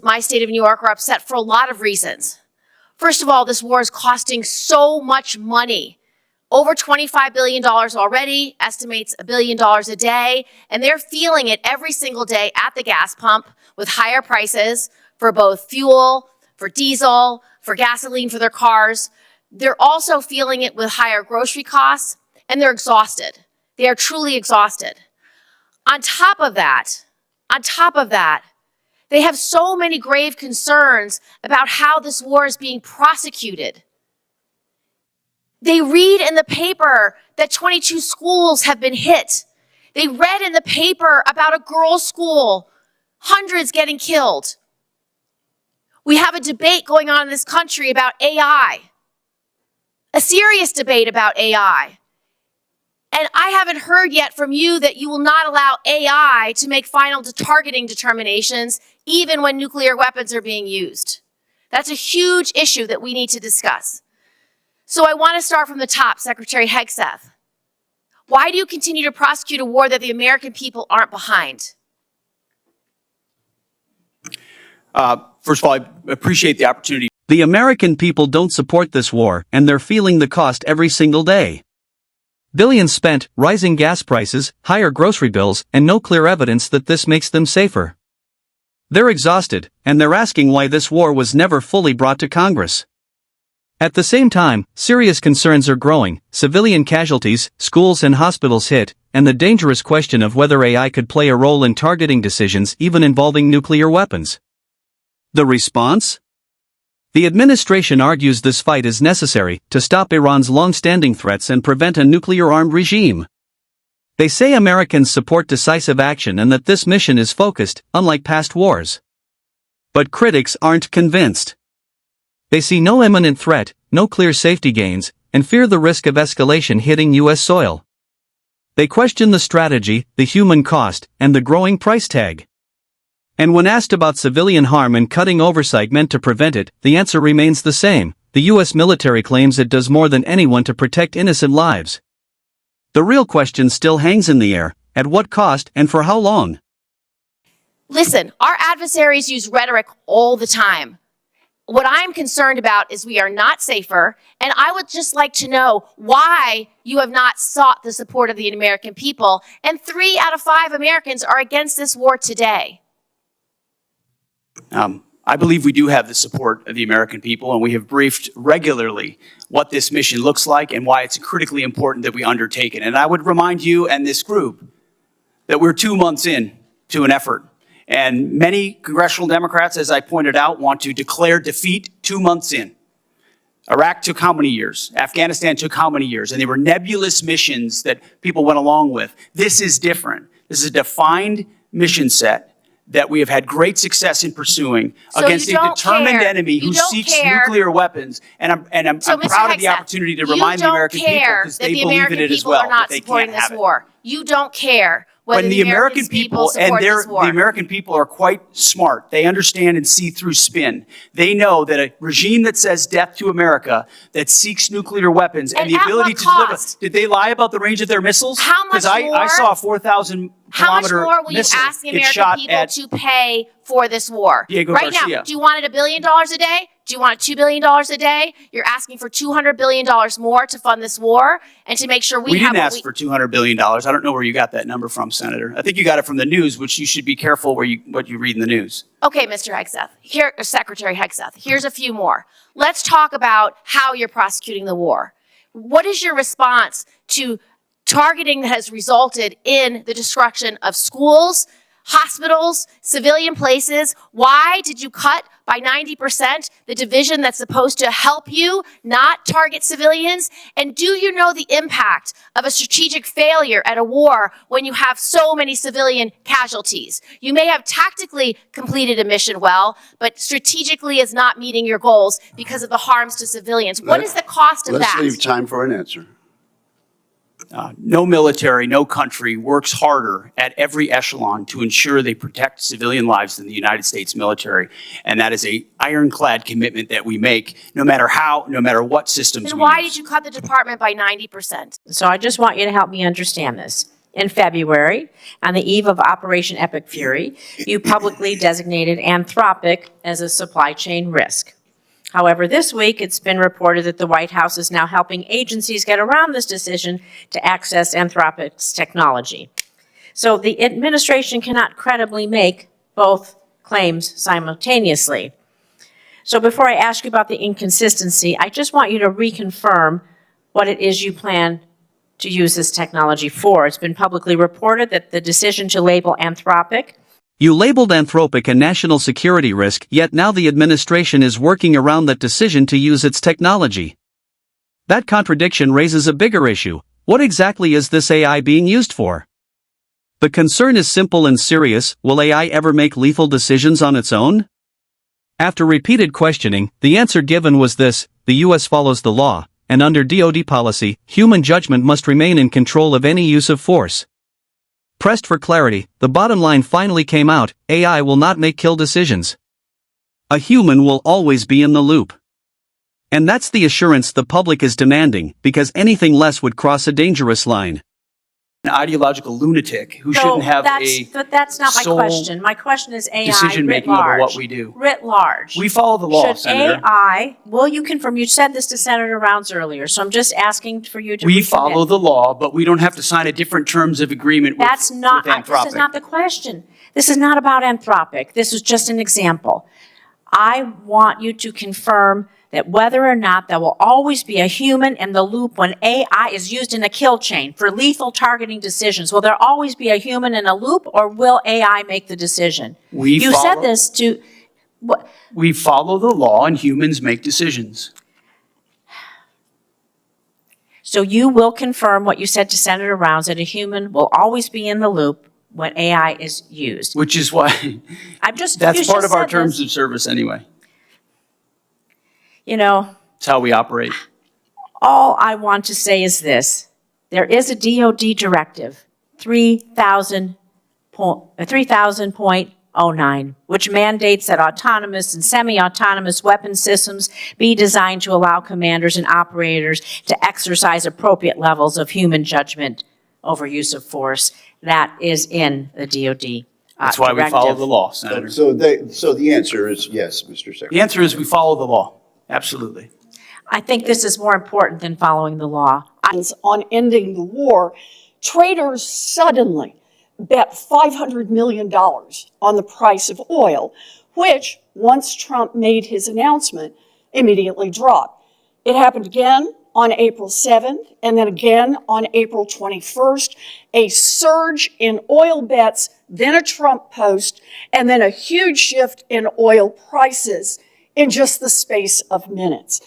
my state of New York are upset for a lot of reasons. First of all, this war is costing so much money. Over $25 billion already, estimates $1 billion a day, and they're feeling it every single day at the gas pump with higher prices for both fuel, for diesel, for gasoline for their cars. They're also feeling it with higher grocery costs, and they're exhausted. They are truly exhausted. On top of that, they have so many grave concerns about how this war is being prosecuted. They read in the paper that 22 schools have been hit. They read in the paper about a girls' school, hundreds getting killed. We have a debate going on in this country about AI, a serious debate about AI. And I haven't heard yet from you that you will not allow AI to make final targeting determinations, even when nuclear weapons are being used. That's a huge issue that we need to discuss. So I want to start from the top, Secretary Hegseth. Why do you continue to prosecute a war that the American people aren't behind? First of all, I appreciate the opportunity. The American people don't support this war, and they're feeling the cost every single day. Billions spent, rising gas prices, higher grocery bills, and no clear evidence that this makes them safer. They're exhausted, and they're asking why this war was never fully brought to Congress. At the same time, serious concerns are growing: civilian casualties, schools and hospitals hit, and the dangerous question of whether AI could play a role in targeting decisions even involving nuclear weapons. The response? The administration argues this fight is necessary to stop Iran's long-standing threats and prevent a nuclear-armed regime. They say Americans support decisive action and that this mission is focused, unlike past wars. But critics aren't convinced. They see no imminent threat, no clear safety gains, and fear the risk of escalation hitting U.S. soil. They question the strategy, the human cost, and the growing price tag. And when asked about civilian harm and cutting oversight meant to prevent it, the answer remains the same: the U.S. military claims it does more than anyone to protect innocent lives. The real question still hangs in the air: at what cost and for how long? Listen, our adversaries use rhetoric all the time. What I'm concerned about is we are not safer, and I would just like to know why you have not sought the support of the American people, and 3 out of 5 Americans are against this war today. I believe we do have the support of the American people, and we have briefed regularly what this mission looks like and why it's critically important that we undertake it. And I would remind you and this group that we're 2 months in to an effort. And many congressional Democrats, as I pointed out, want to declare defeat 2 months in. Iraq took how many years? Afghanistan took how many years? And they were nebulous missions that people went along with. This is different. This is a defined mission set that we have had great success in pursuing against a determined enemy who seeks nuclear weapons. And I'm proud of the opportunity to remind the American people, because they believe in it as well, that they can't have it. You don't care whether the American people support this war. The American people are quite smart. They understand and see through spin. They know that a regime that says death to America, that seeks nuclear weapons and the ability to deliver. Did they lie about the range of their missiles? How much more? Because I saw a 4,000 How much kilometer more will you missile ask the get American shot people at to pay for this war? Diego Right Garcia. now, do you want it $1 billion a day? Do you want it $2 billion a day? You're asking for $200 billion more to fund this war and to make sure we didn't ask for $200 billion. I don't know where you got that number from, Senator. I think you got it from the news, which you should be careful what you read in the news. Okay, Mr. Hegseth, Secretary Hegseth, here's a few more. Let's talk about how you're prosecuting the war. What is your response to targeting that has resulted in the destruction of schools, hospitals, civilian places? Why did you cut by 90% the division that's supposed to help you not target civilians? And do you know the impact of a strategic failure at a war when you have so many civilian casualties? You may have tactically completed a mission well, but strategically is not meeting your goals because of the harms to civilians. What is the cost of that? Let's leave time for an answer. No military, no country works harder at every echelon to ensure they protect civilian lives than the United States military. And that is an ironclad commitment that we make, no matter what systems we use. Then why did you cut the department by 90%? So I just want you to help me understand this. In February, on the eve of Operation Epic Fury, you publicly designated Anthropic as a supply chain risk. However, this week it's been reported that the White House is now helping agencies get around this decision to access Anthropic's technology. So the administration cannot credibly make both claims simultaneously. So before I ask you about the inconsistency, I just want you to reconfirm what it is you plan to use this technology for. It's been publicly reported that the decision to label Anthropic. You labeled Anthropic a national security risk, yet now the administration is working around that decision to use its technology. That contradiction raises a bigger issue. What exactly is this AI being used for? The concern is simple and serious. Will AI ever make lethal decisions on its own? After repeated questioning, the answer given was this: the US follows the law, and under DoD policy, human judgment must remain in control of any use of force. Pressed for clarity, the bottom line finally came out: AI will not make kill decisions. A human will always be in the loop. And that's the assurance the public is demanding, because anything less would cross a dangerous line. An ideological lunatic who shouldn't have But that's not my sole question. My question is AI writ decision-making over large. what we do. Writ large. We follow the law, Should Senator. AI, will you confirm, you said this to Senator Rounds earlier, so I'm just asking for you to We recommit. follow the law, but we don't have to sign a different terms of agreement with That's not, with this Anthropic. is not the question. This is not about Anthropic. This is just an example. I want you to confirm that whether or not there will always be a human in the loop when AI is used in a kill chain for lethal targeting decisions. Will there always be a human in a loop, or will AI make the decision? You said this to... What? We follow the law and humans make decisions. So you will confirm what you said to Senator Rounds, that a human will always be in the loop when AI is used. Which is why that's that's part of our terms of service anyway. You know, It's how we operate. all I want to say is this. There is a DoD directive, 3000.09, which mandates that autonomous and semi-autonomous weapon systems be designed to allow commanders and operators to exercise appropriate levels of human judgment over use of force. That is in the DoD That's why we follow the law, Senator. So the answer is yes, Mr. Secretary. The answer is we follow the law. Absolutely. I think this is more important than following the law. On ending the war, traders suddenly bet $500 million on the price of oil, which, once Trump made his announcement, immediately dropped. It happened again on April 7th, and then again on April 21st, a surge in oil bets, then a Trump post, and then a huge shift in oil prices in just the space of minutes.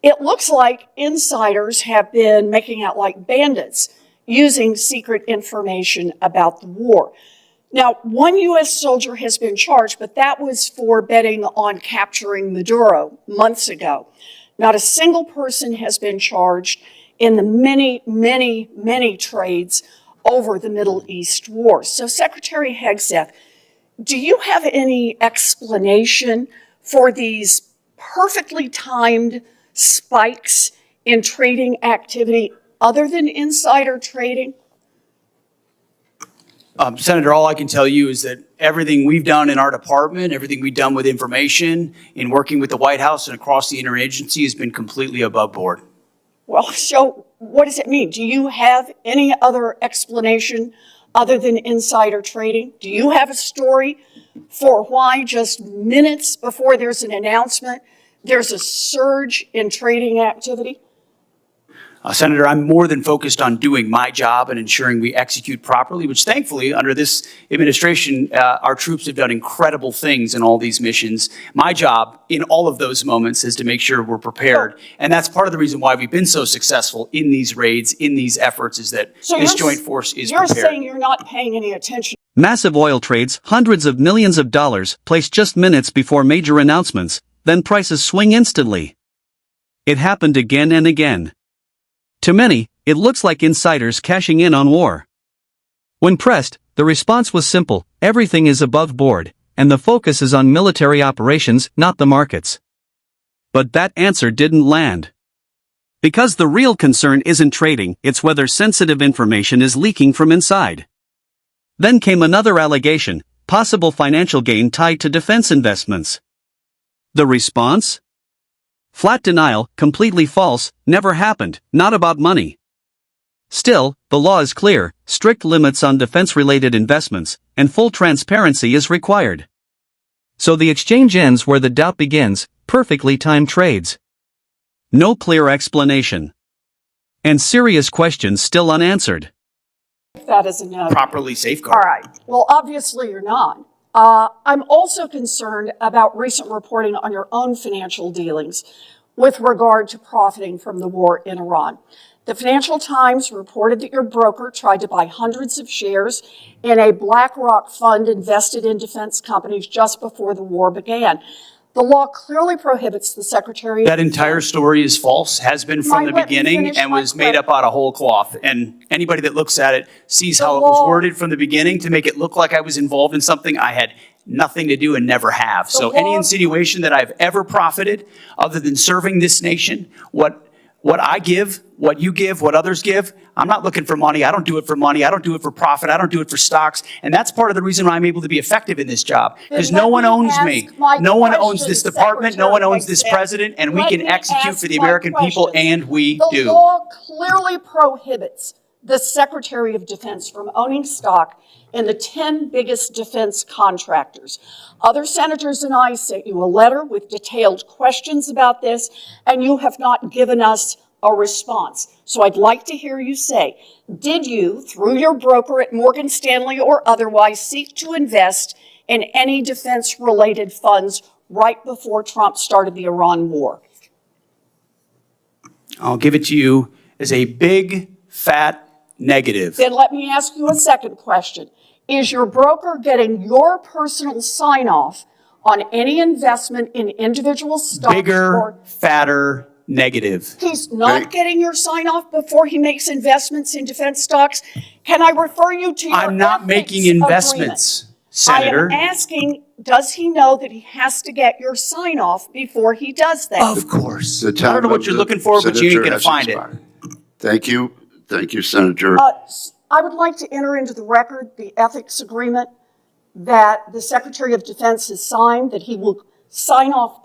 It looks like insiders have been making out like bandits, using secret information about the war. Now, one U.S. soldier has been charged, but that was for betting on capturing Maduro months ago. Not a single person has been charged in the many, many, many trades over the Middle East war. So, Secretary Hegseth, do you have any explanation for these perfectly timed spikes in trading activity other than insider trading? Senator, all I can tell you is that everything we've done in our department, everything we've done with information, in working with the White House and across the interagency has been completely above board. Well, so what does it mean? Do you have any other explanation other than insider trading? Do you have a story for why just minutes before there's an announcement, there's a surge in trading activity? Senator, I'm more than focused on doing my job and ensuring we execute properly, which thankfully, under this administration, our troops have done incredible things in all these missions. My job in all of those moments is to make sure we're prepared. And that's part of the reason why we've been so successful in these raids, in these efforts, is that this joint force is prepared. You're saying you're not paying any attention. Massive oil trades, hundreds of millions of dollars, placed just minutes before major announcements, then prices swing instantly. It happened again and again. To many, it looks like insiders cashing in on war. When pressed, the response was simple: everything is above board, and the focus is on military operations, not the markets. But that answer didn't land. Because the real concern isn't trading, it's whether sensitive information is leaking from inside. Then came another allegation, possible financial gain tied to defense investments. The response? Flat denial, completely false, never happened, not about money. Still, the law is clear, strict limits on defense-related investments, and full transparency is required. So the exchange ends where the doubt begins, perfectly timed trades. No clear explanation. And serious questions still unanswered. That is a no. Properly All safeguarded. right. Well, obviously you're not. I'm also concerned about recent reporting on your own financial dealings with regard to profiting from the war in Iran. The Financial Times reported that your broker tried to buy hundreds of shares in a BlackRock fund invested in defense companies just before the war began. The law clearly prohibits the Secretary of That entire story is false, has been from the Let me beginning, finish and my was made up out of whole cloth. And anybody that looks at it sees how it was law- worded from the beginning to make it look like I was involved in something I had nothing to do and never have. So any law- insinuation that I've ever profited, other than serving this nation, what I give, what you give, what others give, I'm not looking for money. I don't do it for money. I don't do it for profit. I don't do it for stocks. And that's part of the reason why I'm able to be effective in this job. Because Then no let one me owns me. ask my No one owns question, this department. No one Secretary owns this Hegseth. president. And we Let can me execute ask for the my American people, question. and we The do. law clearly prohibits the Secretary of Defense from owning stock in the 10 biggest defense contractors. Other senators and I sent you a letter with detailed questions about this, and you have not given us a response. So I'd like to hear you say, did you, through your broker at Morgan Stanley or otherwise, seek to invest in any defense-related funds right before Trump started the Iran war? I'll give it to you as a big, fat negative. Then let me ask you a second question. Is your broker getting your personal sign-off on any investment in individual stocks? Bigger, fatter, negative. He's not getting your sign-off before he makes investments in defense stocks? Can I refer you to your I'm not ethics making investments, agreement? Senator. I am asking, does he know that he has to get your sign-off before he does that? Of course. The I time don't know what of you're the looking for, but you ain't senator gonna has find it. expired. Thank you. Thank you, Senator. I would like to enter into the record the ethics agreement that the Secretary of Defense has signed, that he will sign off